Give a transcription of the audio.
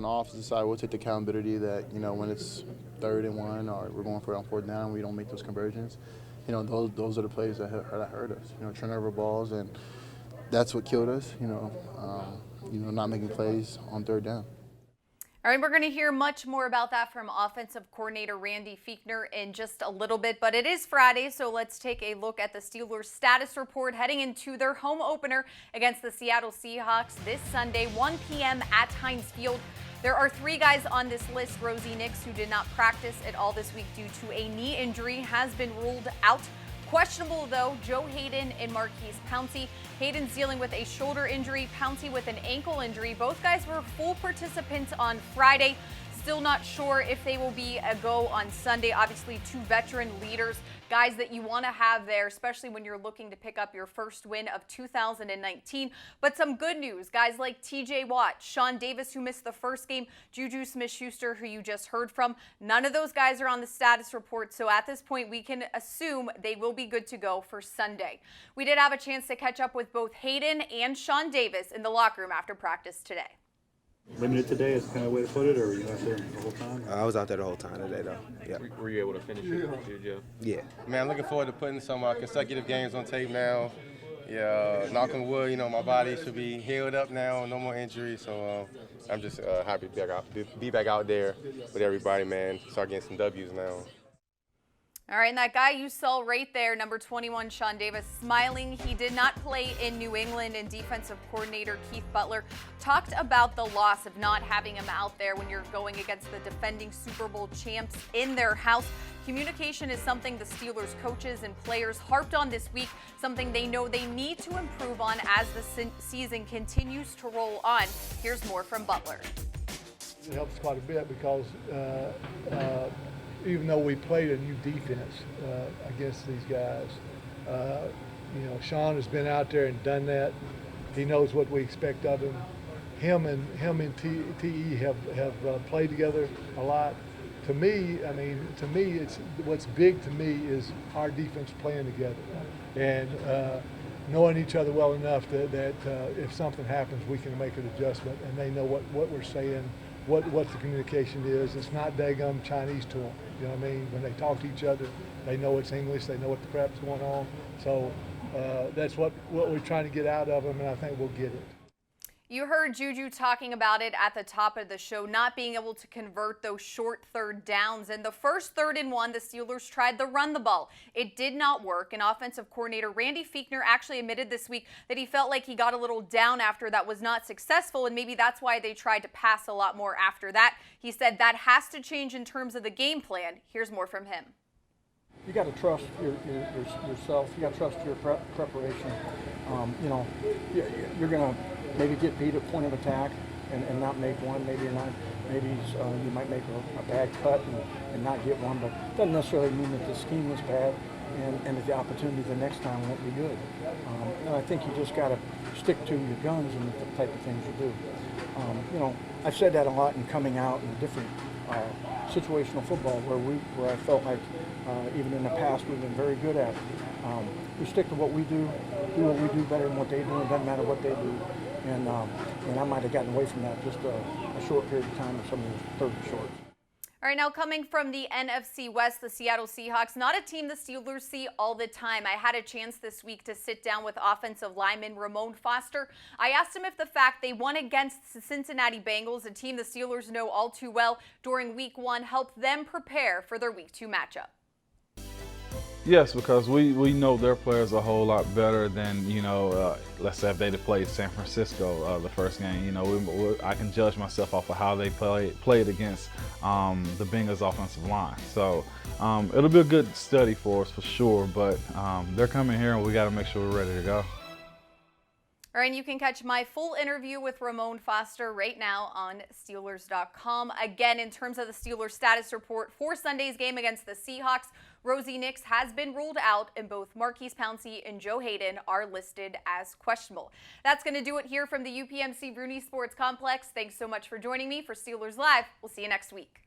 the offensive side, we'll take the accountability that, when it's 3rd and 1 or we're going for it on 4th down, we don't make those conversions. Those are the plays that hurt us. Turnover balls, and that's what killed us. Not making plays on 3rd down. All right, we're going to hear much more about that from offensive coordinator Randy Fichtner in just a little bit, but it is Friday, so let's take a look at the Steelers status report heading into their home opener against the Seattle Seahawks this Sunday, 1 p.m. at Heinz Field. There are 3 guys on this list. Rosie Nix, who did not practice at all this week due to a knee injury, has been ruled out. Questionable, though, Joe Hayden and Marquise Pouncey. Hayden's dealing with a shoulder injury, Pouncey with an ankle injury. Both guys were full participants on Friday. Still not sure if they will be a go on Sunday. Obviously, 2 veteran leaders, guys that you want to have there, especially when you're looking to pick up your first win of 2019. But some good news, guys like TJ Watt, Sean Davis, who missed the first game, Juju Smith-Schuster, who you just heard from. None of those guys are on the status report, so at this point, we can assume they will be good to go for Sunday. We did have a chance to catch up with both Hayden and Sean Davis in the locker room after practice today. Limited today is kind of the way to put it, or were you out there the whole time? I was out there the whole time today, though. Yeah. Were you able to finish it, Juju? Yeah. Man, I'm looking forward to putting some consecutive games on tape now. Yeah, knock on wood, my body should be healed up now, no more injuries. So I'm just happy to be back out there with everybody, man. Start getting some W's now. All right, and that guy you saw right there, number 21, Sean Davis, smiling. He did not play in New England, and defensive coordinator Keith Butler talked about the loss of not having him out there when you're going against the defending Super Bowl champs in their house. Communication is something the Steelers coaches and players harped on this week, something they know they need to improve on as the season continues to roll on. Here's more from Butler. It helps quite a bit because even though we played a new defense against these guys, Sean has been out there and done that. He knows what we expect of him. Him and TE have played together a lot. To me, it's what's big to me is our defense playing together and knowing each other well enough that if something happens, we can make an adjustment, and they know what we're saying. What the communication is. It's not daggum Chinese to them. You know what I mean? When they talk to each other, they know it's English. They know what the crap's going on. So that's what we're trying to get out of them, and I think we'll get it. You heard Juju talking about it at the top of the show, not being able to convert those short 3rd downs. And the first 3rd and 1, the Steelers tried to run the ball. It did not work. And offensive coordinator Randy Fichtner actually admitted this week that he felt like he got a little down after that was not successful, and maybe that's why they tried to pass a lot more after that. He said that has to change in terms of the game plan. Here's more from him. You got to trust yourself. You got to trust your preparation. You're going to maybe get beat at point of attack and not make one. Maybe you might make a bad cut and not get one, but it doesn't necessarily mean that the scheme is bad and that the opportunity the next time won't be good. And I think you just got to stick to your guns and the type of things you do. I've said that a lot in coming out in different situational football where I felt like even in the past we've been very good at. We stick to what we do what we do better than what they do. It doesn't matter what they do. And I might have gotten away from that just a short period of time with some of those 3rd shorts. All right, now coming from the NFC West, the Seattle Seahawks, not a team the Steelers see all the time. I had a chance this week to sit down with offensive lineman Ramon Foster. I asked him if the fact they won against the Cincinnati Bengals, a team the Steelers know all too well, during Week 1 helped them prepare for their Week 2 matchup. Yes, because we know their players a whole lot better than, let's say if they'd have played San Francisco the first game. I can judge myself off of how they played against the Bengals offensive line. So it'll be a good study for us for sure, but they're coming here and we got to make sure we're ready to go. All right, and you can catch my full interview with Ramon Foster right now on Steelers.com. Again, in terms of the Steelers status report for Sunday's game against the Seahawks, Rosie Nix has been ruled out, and both Marquise Pouncey and Joe Hayden are listed as questionable. That's going to do it here from the UPMC Bruni Sports Complex. Thanks so much for joining me for Steelers Live. We'll see you next week.